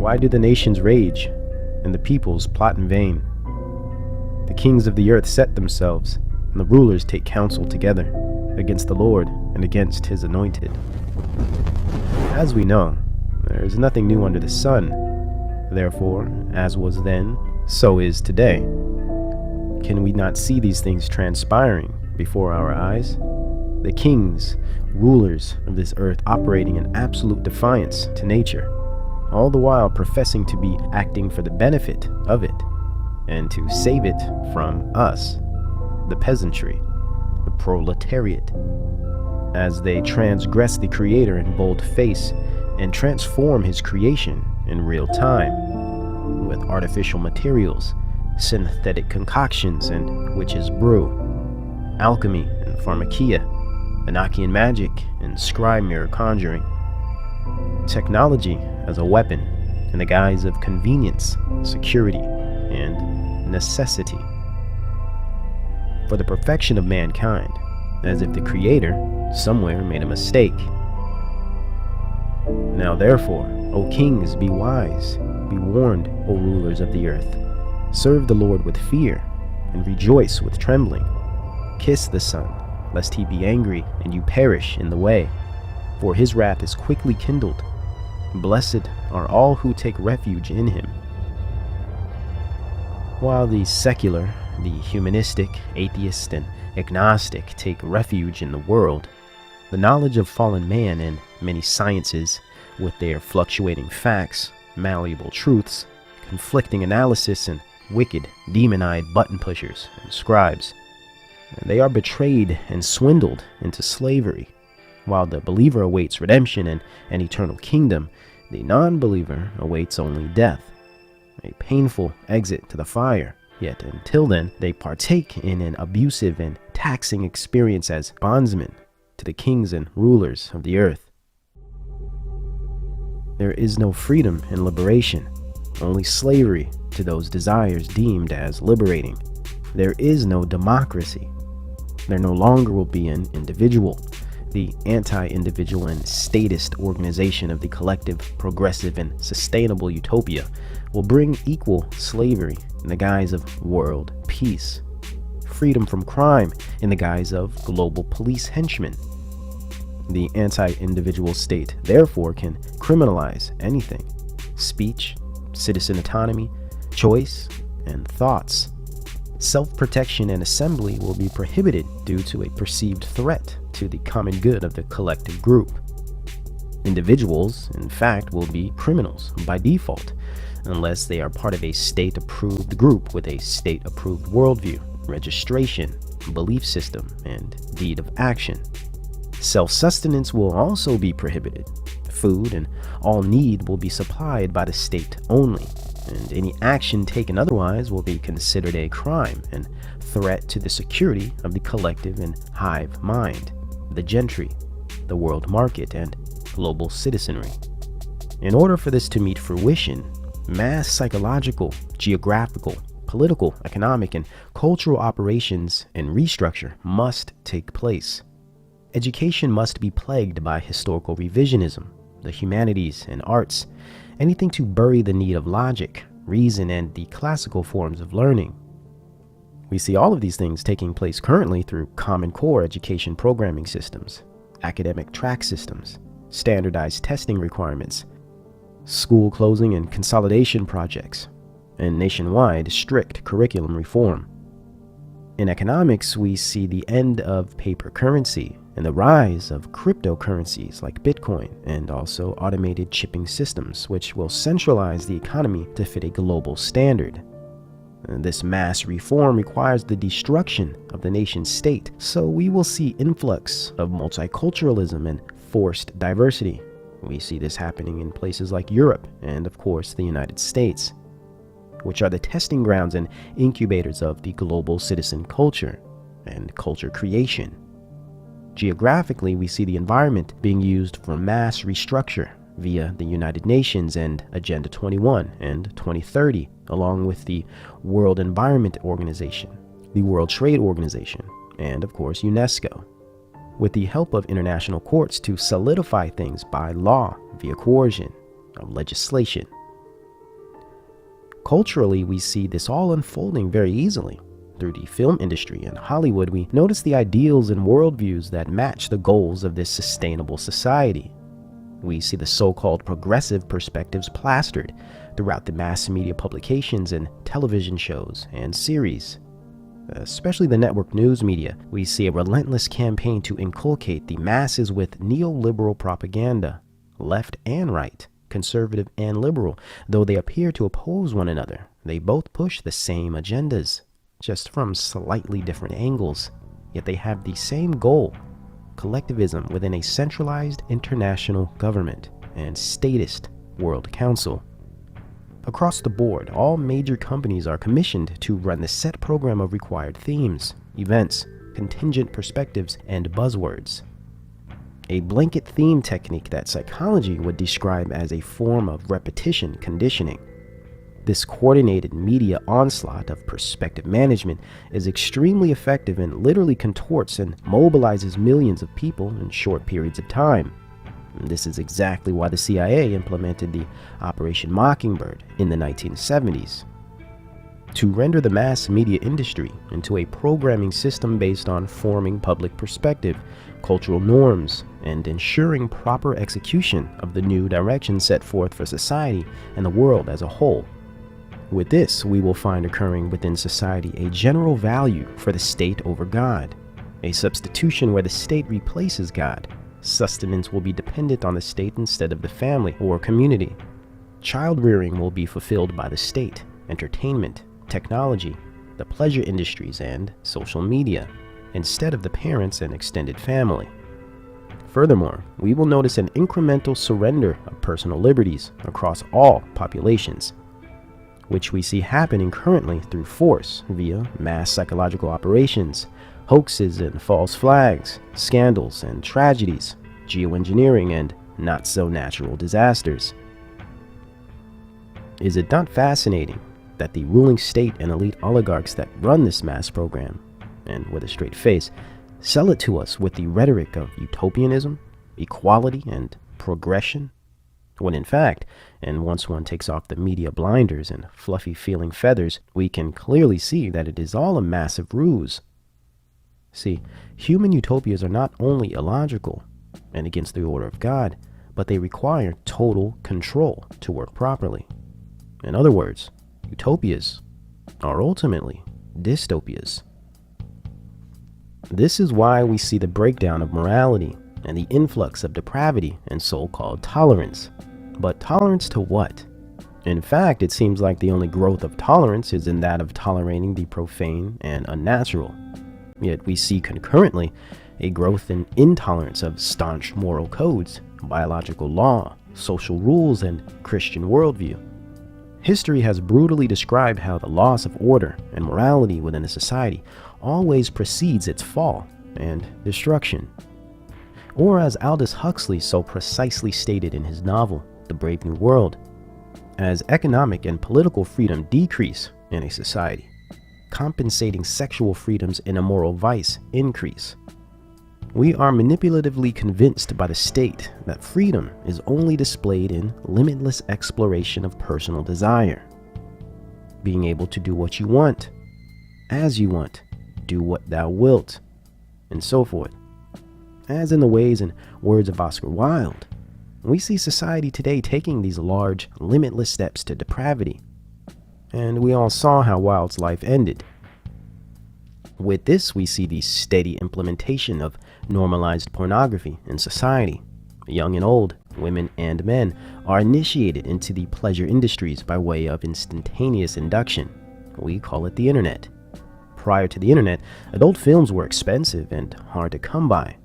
Why do the nations rage and the peoples plot in vain? The kings of the earth set themselves, and the rulers take counsel together against the Lord and against his anointed. As we know, there is nothing new under the sun. Therefore, as was then, so is today. Can we not see these things transpiring before our eyes? The kings, rulers of this earth operating in absolute defiance to nature, all the while professing to be acting for the benefit of it and to save it from us, the peasantry, the proletariat, as they transgress the Creator in bold face and transform his creation in real time with artificial materials, synthetic concoctions and witches' brew, alchemy and pharmakia, Enochian magic and scry mirror conjuring, technology as a weapon in the guise of convenience, security, and necessity for the perfection of mankind, as if the Creator somewhere made a mistake. Now therefore, O kings, be wise, be warned, O rulers of the earth. Serve the Lord with fear, and rejoice with trembling. Kiss the Son, lest he be angry, and you perish in the way, for his wrath is quickly kindled. Blessed are all who take refuge in him. While the secular, the humanistic, atheist, and agnostic take refuge in the world, the knowledge of fallen man and many sciences, with their fluctuating facts, malleable truths, conflicting analysis, and wicked, demon-eyed button pushers and scribes, they are betrayed and swindled into slavery. While the believer awaits redemption and an eternal kingdom, the non-believer awaits only death, a painful exit to the fire. Yet until then, they partake in an abusive and taxing experience as bondsmen to the kings and rulers of the earth. There is no freedom and liberation, only slavery to those desires deemed as liberating. There is no democracy. There no longer will be an individual. The anti-individual and statist organization of the collective, progressive, and sustainable utopia will bring equal slavery in the guise of world peace, freedom from crime in the guise of global police henchmen. The anti-individual state, therefore, can criminalize anything: speech, citizen autonomy, choice, and thoughts. Self-protection and assembly will be prohibited due to a perceived threat to the common good of the collective group. Individuals, in fact, will be criminals by default, unless they are part of a state-approved group with a state-approved worldview, registration, belief system, and deed of action. Self-sustenance will also be prohibited. Food and all need will be supplied by the state only, and any action taken otherwise will be considered a crime and threat to the security of the collective and hive mind, the gentry, the world market, and global citizenry. In order for this to meet fruition, mass psychological, geographical, political, economic, and cultural operations and restructure must take place. Education must be plagued by historical revisionism, the humanities and arts, anything to bury the need of logic, reason, and the classical forms of learning. We see all of these things taking place currently through Common Core education programming systems, academic track systems, standardized testing requirements, school closing and consolidation projects, and nationwide strict curriculum reform. In economics, we see the end of paper currency and the rise of cryptocurrencies like Bitcoin, and also automated chipping systems, which will centralize the economy to fit a global standard. And this mass reform requires the destruction of the nation state, so we will see influx of multiculturalism and forced diversity. We see this happening in places like Europe and, of course, the United States, which are the testing grounds and incubators of the global citizen culture and culture creation. Geographically, we see the environment being used for mass restructure via the United Nations and Agenda 21 and 2030, along with the World Environment Organization, the World Trade Organization, and of course UNESCO, with the help of international courts to solidify things by law via coercion of legislation. Culturally, we see this all unfolding very easily. Through the film industry and Hollywood, we notice the ideals and worldviews that match the goals of this sustainable society. We see the so-called progressive perspectives plastered throughout the mass media publications and television shows and series. Especially the network news media, we see a relentless campaign to inculcate the masses with neoliberal propaganda, left and right, conservative and liberal. Though they appear to oppose one another, they both push the same agendas, just from slightly different angles, yet they have the same goal: collectivism within a centralized international government and statist world council. Across the board, all major companies are commissioned to run the set program of required themes, events, contingent perspectives, and buzzwords. A blanket theme technique that psychology would describe as a form of repetition conditioning. This coordinated media onslaught of perspective management is extremely effective and literally contorts and mobilizes millions of people in short periods of time. This is exactly why the CIA implemented the Operation Mockingbird in the 1970s. To render the mass media industry into a programming system based on forming public perspective, cultural norms, and ensuring proper execution of the new direction set forth for society and the world as a whole. With this, we will find occurring within society a general value for the state over God, a substitution where the state replaces God. Sustenance will be dependent on the state instead of the family or community. Child rearing will be fulfilled by the state, entertainment, technology, the pleasure industries, and social media, instead of the parents and extended family. Furthermore, we will notice an incremental surrender of personal liberties across all populations, which we see happening currently through force via mass psychological operations, hoaxes and false flags, scandals and tragedies, geoengineering, and not-so-natural disasters. Is it not fascinating that the ruling state and elite oligarchs that run this mass program, and with a straight face, sell it to us with the rhetoric of utopianism, equality, and progression, when in fact, and once one takes off the media blinders and fluffy-feeling feathers, we can clearly see that it is all a massive ruse. See, human utopias are not only illogical and against the order of God, but they require total control to work properly. In other words, utopias are ultimately dystopias. This is why we see the breakdown of morality and the influx of depravity and so-called tolerance. But tolerance to what? In fact, it seems like the only growth of tolerance is in that of tolerating the profane and unnatural. Yet we see concurrently a growth in intolerance of staunch moral codes, biological law, social rules, and Christian worldview. History has brutally described how the loss of order and morality within a society always precedes its fall and destruction. Or as Aldous Huxley so precisely stated in his novel, The Brave New World, as economic and political freedom decrease in a society, compensating sexual freedoms and immoral vice increase. We are manipulatively convinced by the state that freedom is only displayed in limitless exploration of personal desire. Being able to do what you want, as you want, do what thou wilt, and so forth. As in the ways and words of Oscar Wilde, we see society today taking these large, limitless steps to depravity. And we all saw how Wilde's life ended. With this, we see the steady implementation of normalized pornography in society. Young and old, women and men, are initiated into the pleasure industries by way of instantaneous induction. We call it the internet. Prior to the internet, adult films were expensive and hard to come by.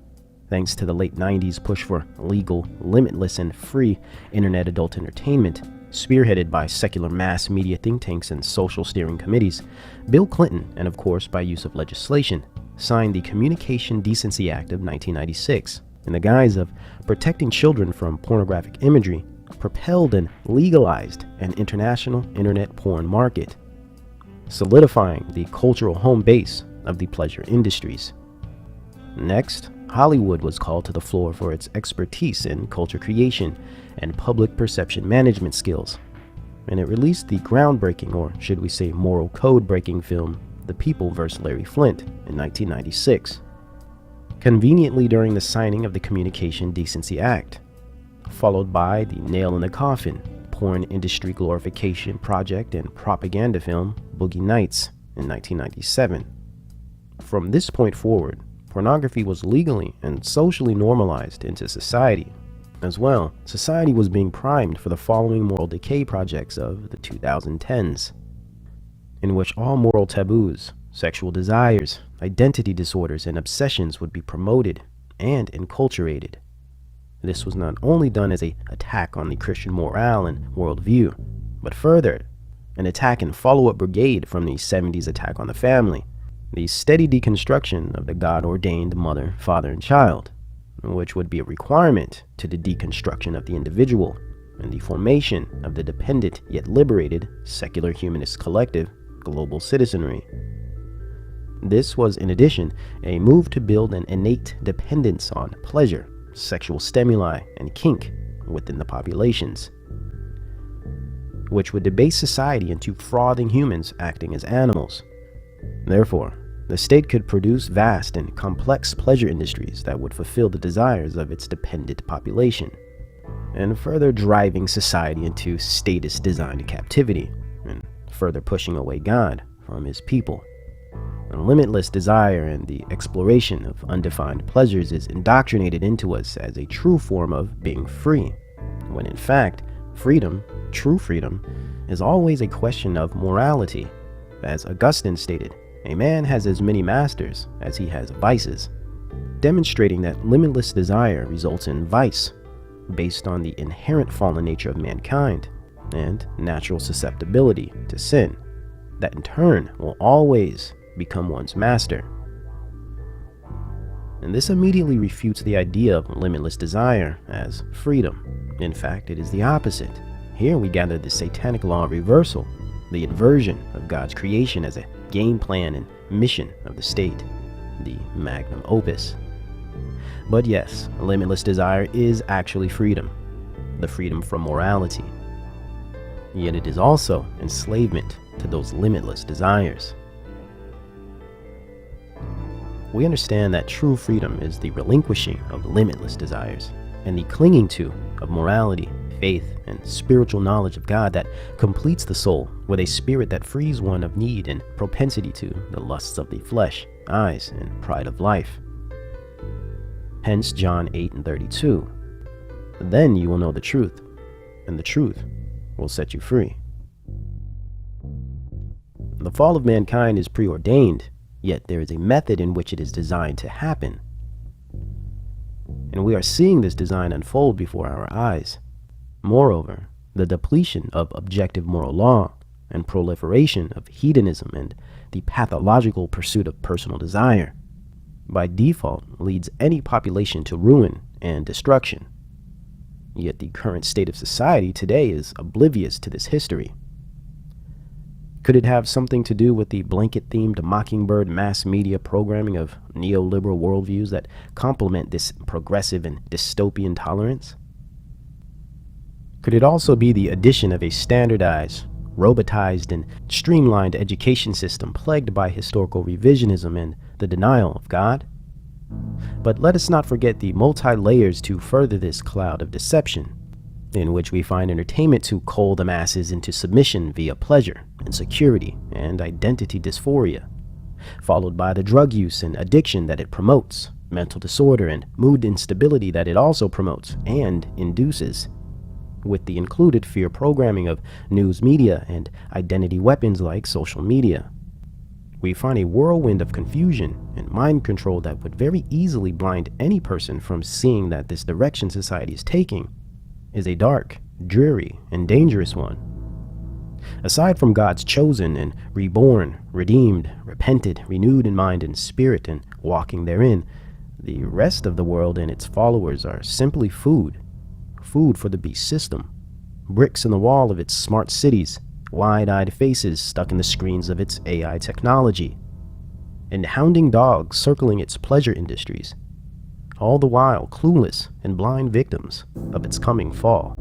Thanks to the late 90s push for legal, limitless, and free internet adult entertainment, spearheaded by secular mass media think tanks and social steering committees, Bill Clinton, and of course by use of legislation, signed the Communication Decency Act of 1996 in the guise of protecting children from pornographic imagery, propelled and legalized an international internet porn market, solidifying the cultural home base of the pleasure industries. Next, Hollywood was called to the floor for its expertise in culture creation and public perception management skills. and it released the groundbreaking, or should we say moral code-breaking film, The People vs. Larry Flynt in 1996, conveniently during the signing of the Communication Decency Act, followed by the nail in the coffin porn industry glorification project and propaganda film Boogie Nights in 1997. From this point forward, pornography was legally and socially normalized into society. As well, society was being primed for the following moral decay projects of the 2010s, in which all moral taboos, sexual desires, identity disorders, and obsessions would be promoted and enculturated. This was not only done as an attack on the Christian morale and worldview, but further, an attack and follow-up brigade from the 70s attack on the family, the steady deconstruction of the God-ordained mother, father, and child, which would be a requirement to the deconstruction of the individual and the formation of the dependent yet liberated secular humanist collective global citizenry. This was, in addition, a move to build an innate dependence on pleasure, sexual stimuli, and kink within the populations, which would debase society into frothing humans acting as animals. Therefore, the state could produce vast and complex pleasure industries that would fulfill the desires of its dependent population, and further driving society into status-designed captivity, and further pushing away God from his people. A limitless desire and the exploration of undefined pleasures is indoctrinated into us as a true form of being free, when in fact, freedom, true freedom, is always a question of morality. As Augustine stated, a man has as many masters as he has vices, demonstrating that limitless desire results in vice, based on the inherent fallen nature of mankind and natural susceptibility to sin, that in turn will always become one's master. And this immediately refutes the idea of limitless desire as freedom. In fact, it is the opposite. Here we gather the satanic law of reversal, the inversion of God's creation as a game plan and mission of the state, the magnum opus. But yes, limitless desire is actually freedom, the freedom from morality. Yet it is also enslavement to those limitless desires. We understand that true freedom is the relinquishing of limitless desires and the clinging to of morality, faith, and spiritual knowledge of God that completes the soul with a spirit that frees one of need and propensity to the lusts of the flesh, eyes, and pride of life. Hence John 8:32. Then you will know the truth, and the truth will set you free. The fall of mankind is preordained, yet there is a method in which it is designed to happen. And we are seeing this design unfold before our eyes. Moreover, the depletion of objective moral law and proliferation of hedonism and the pathological pursuit of personal desire by default leads any population to ruin and destruction. Yet the current state of society today is oblivious to this history. Could it have something to do with the blanket-themed mockingbird mass media programming of neoliberal worldviews that complement this progressive and dystopian tolerance? Could it also be the addition of a standardized, robotized, and streamlined education system plagued by historical revisionism and the denial of God? But let us not forget the multi-layers to further this cloud of deception, in which we find entertainment to cull the masses into submission via pleasure, insecurity, and identity dysphoria, followed by the drug use and addiction that it promotes, mental disorder and mood instability that it also promotes and induces, with the included fear programming of news media and identity weapons like social media. We find a whirlwind of confusion and mind control that would very easily blind any person from seeing that this direction society is taking is a dark, dreary, and dangerous one. Aside from God's chosen and reborn, redeemed, repented, renewed in mind and spirit, and walking therein, the rest of the world and its followers are simply food for the beast system, bricks in the wall of its smart cities, wide-eyed faces stuck in the screens of its AI technology, and hounding dogs circling its pleasure industries, all the while clueless and blind victims of its coming fall.